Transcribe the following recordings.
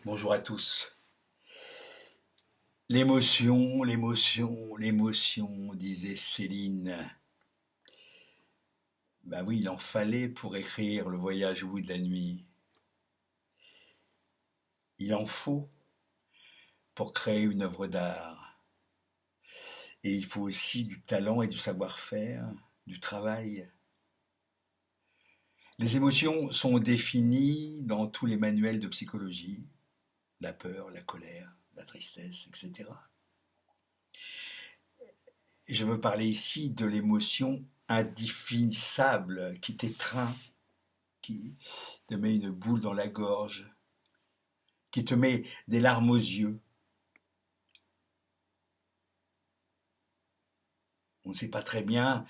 Bonjour à tous. L'émotion, l'émotion, l'émotion, disait Céline. Ben oui, il en fallait pour écrire Le voyage au bout de la nuit. Il en faut pour créer une œuvre d'art. Et il faut aussi du talent et du savoir-faire, du travail. Les émotions sont définies dans tous les manuels de psychologie, la peur, la colère, la tristesse, etc. Et je veux parler ici de l'émotion indéfinissable qui t'étreint, qui te met une boule dans la gorge, qui te met des larmes aux yeux. On ne sait pas très bien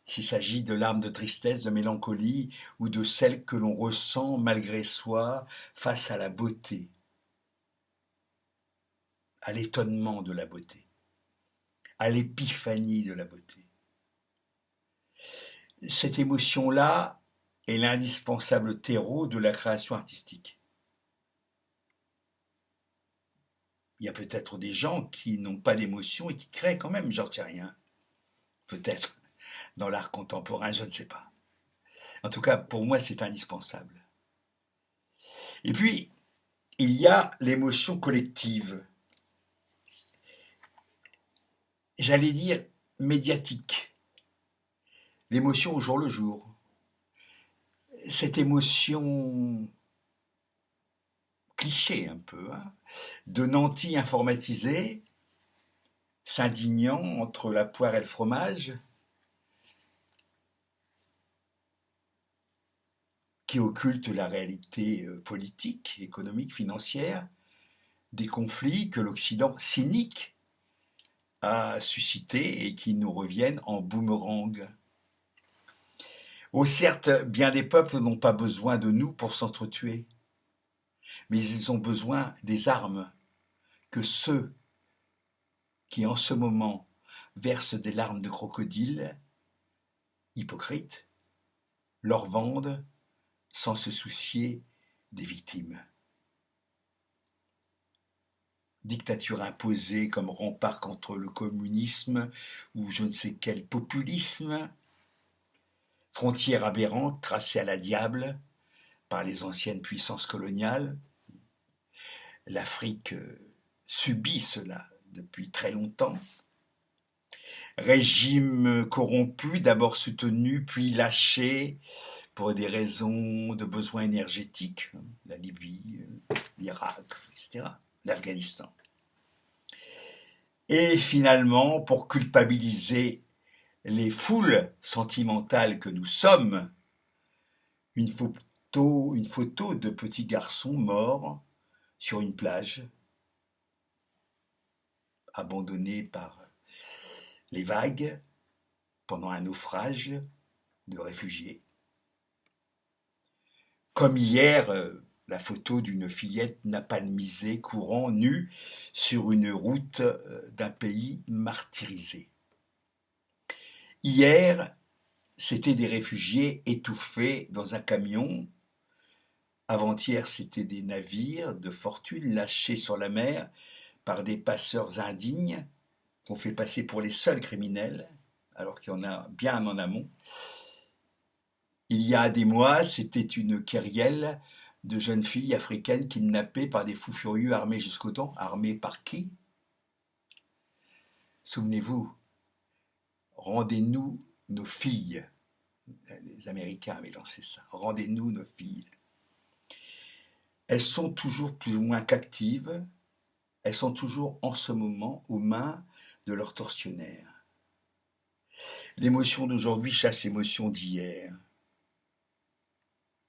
s'il s'agit de larmes de tristesse, de mélancolie ou de celles que l'on ressent malgré soi face à la beauté, à l'étonnement de la beauté, à l'épiphanie de la beauté. Cette émotion-là est l'indispensable terreau de la création artistique. Il y a peut-être des gens qui n'ont pas d'émotion et qui créent quand même, j'en sais rien. Peut-être dans l'art contemporain, je ne sais pas. En tout cas, pour moi, c'est indispensable. Et puis, il y a l'émotion collective, j'allais dire médiatique, l'émotion au jour le jour. Cette émotion cliché un peu, hein, de nantis informatisés, s'indignant entre la poire et le fromage, qui occulte la réalité politique, économique, financière, des conflits que l'Occident cynique a suscités et qui nous reviennent en boomerang. Oh, certes, bien des peuples n'ont pas besoin de nous pour s'entretuer, mais ils ont besoin des armes que ceux qui, en ce moment, versent des larmes de crocodile, hypocrites, leur vendent sans se soucier des victimes. Dictature imposée comme rempart contre le communisme ou je ne sais quel populisme, frontière aberrante tracée à la diable par les anciennes puissances coloniales. L'Afrique subit cela depuis très longtemps. Régime corrompu, d'abord soutenu, puis lâché pour des raisons de besoins énergétiques, la Libye, l'Irak, etc., l'Afghanistan. Et finalement, pour culpabiliser les foules sentimentales que nous sommes, une photo de petits garçons morts sur une plage, abandonnés par les vagues pendant un naufrage de réfugiés. Comme hier, la photo d'une fillette napalmisée courant nue sur une route d'un pays martyrisé. Hier, c'était des réfugiés étouffés dans un camion. Avant-hier, c'était des navires de fortune lâchés sur la mer par des passeurs indignes qu'on fait passer pour les seuls criminels, alors qu'il y en a bien en amont. Il y a des mois, c'était une kyrielle de jeunes filles africaines kidnappées par des fous furieux armés jusqu'aux dents. Armés par qui? Souvenez-vous, rendez-nous nos filles. Les Américains avaient lancé ça. Rendez-nous nos filles. Elles sont toujours plus ou moins captives. Elles sont toujours en ce moment aux mains de leurs tortionnaires. L'émotion d'aujourd'hui chasse l'émotion d'hier.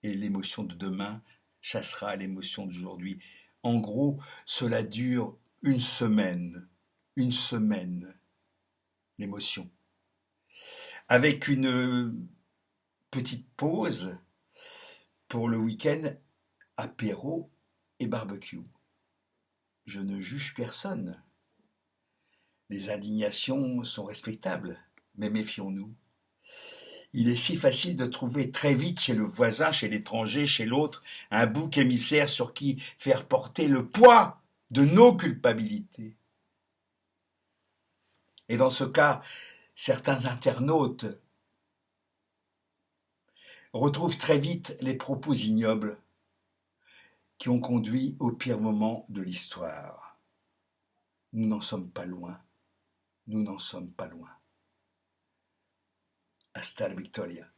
Et l'émotion de demain chassera l'émotion d'aujourd'hui. En gros, cela dure une semaine, l'émotion. Avec une petite pause pour le week-end, apéro et barbecue. Je ne juge personne. Les indignations sont respectables, mais méfions-nous. Il est si facile de trouver très vite chez le voisin, chez l'étranger, chez l'autre, un bouc émissaire sur qui faire porter le poids de nos culpabilités. Et dans ce cas, certains internautes retrouvent très vite les propos ignobles qui ont conduit au pire moment de l'histoire. Nous n'en sommes pas loin. Nous n'en sommes pas loin. Hasta la victoria.